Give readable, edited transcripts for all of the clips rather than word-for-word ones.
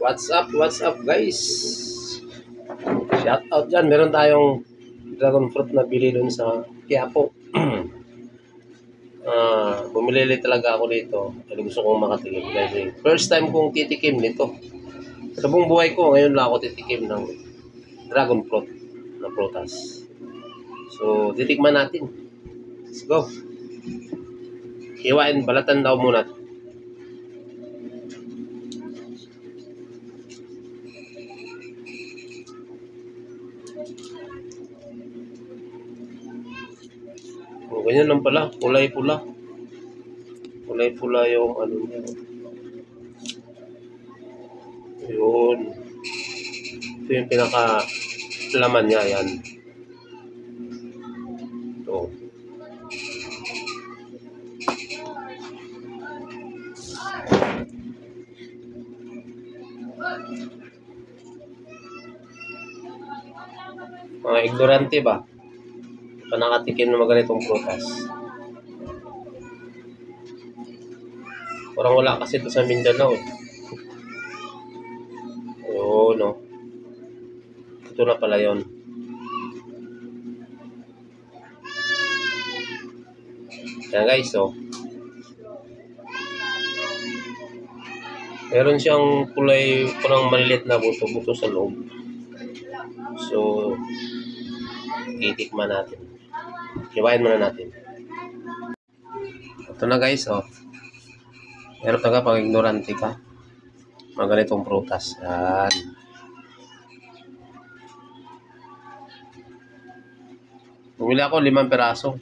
What's up guys? Shout out dyan. Meron tayong dragon fruit na bili dun sa Quiapo. Bumili talaga ako dito. Kasi gusto kong makatikim. Kasi first time kong titikim nito. Sa buong buhay ko, ngayon lang ako titikim ng dragon fruit na prutas. So, titikman natin. Let's go. Hiwain, balatan daw muna. Ganyan lang pala. Kulay pula. Kulay pula yung ano niya. Yun. Ito yung pinaka laman niya. Yan. Ito. Mga ignorante ba? Pa nakatikim na maganitong prutas. Parang wala kasi ito sa Mindanao. Oo, no. Ito na pala yun. Yan guys, so. Meron siyang kulay, parang maliit na buto-buto sa loob. So, titikman natin. Hiwain muna natin. Ito na guys, oh. Meron talaga pag ignorante ka. Mga ganitong prutas. Yan. Bumili ako 5 peraso.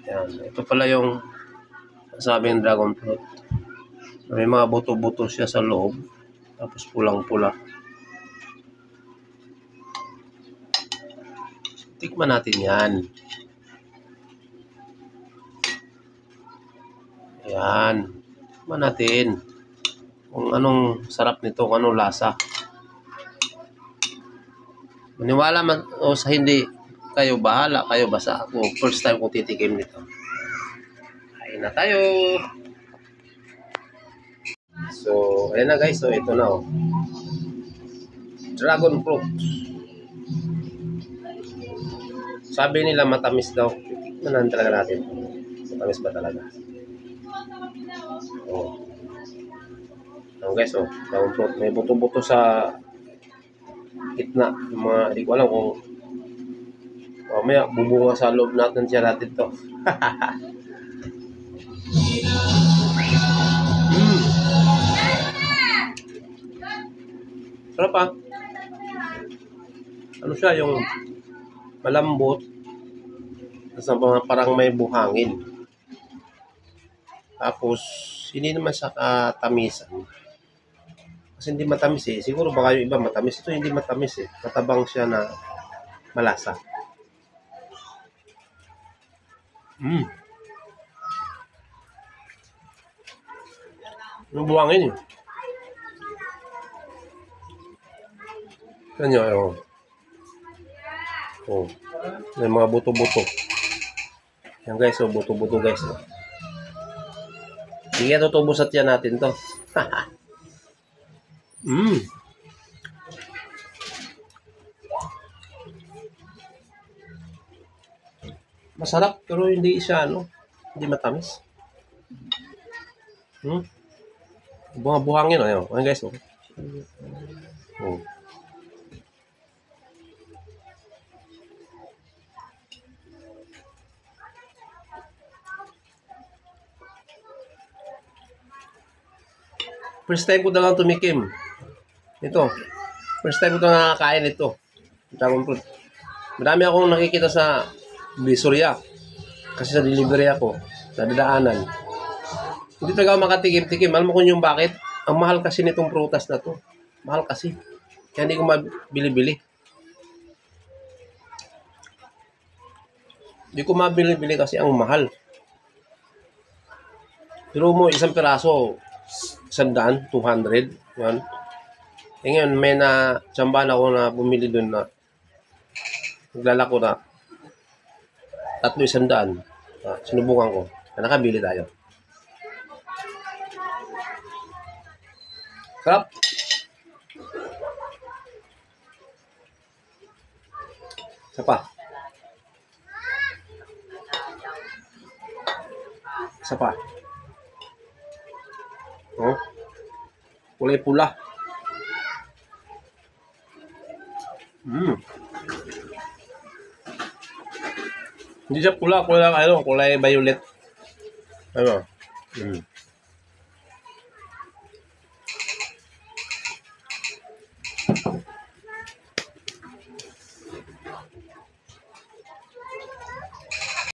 Yan. Ito pala yung sabing dragon fruit. May mga buto-buto siya sa loob. Tapos pulang-pula. Tikman natin yan. Yan. Tikman natin. Kung anong sarap nito, kung anong lasa. Maniwala man o sa hindi, kayo bahala, kayo basta ako. First time kong titikim nito. Kain na tayo. So, ayan na guys. So, ito na oh. Dragon fruit. Sabi nila matamis daw. Tikman talaga natin. Matamis ba talaga? Oh. Ayan guys, oh. Dragon fruit. May buto-buto sa gitna. Hindi ko alam kung mamaya bubunga sa loob natin siya natin to. Sarap ah. Ano siya, yung malambot. Tapos parang may buhangin. Tapos, hindi naman siya katamisan. Kasi hindi matamis eh. Siguro baka yung iba matamis. Ito hindi matamis eh. Matabang siya na malasa. Yung buhangin eh. Yan nyo, oh. Oh. May mga buto-buto. Yan guys, oh. Buto-buto guys. Oh. Sige, tutubos at yan natin to. Masarap, pero hindi siya, ano, hindi matamis. Bunga buhangin, oh. Ayan guys, oh. Oh. First time ko na lang tumikim. Ito. First time ko na nakakain ito. Dragon fruit. Marami akong nakikita sa Visoria. Kasi sa delivery ako. Sa dadaanan. Hindi talaga ako makatikim-tikim. Alam mo kung yung bakit? Ang mahal kasi nitong prutas na to. Mahal kasi. Kaya hindi ko mabili-bili. Hindi ko mabili-bili kasi ang mahal. Pero mo, isang piraso, 100, 200. Yan. E ngayon, may na-tsambahan ako na bumili dun na naglalako na 300. Sinubukan ko. Nakabili tayo. Sarap. Isa pa. Isa pa. Oh. Kulay pula. Hindi siya pula, kulay violet. Ano?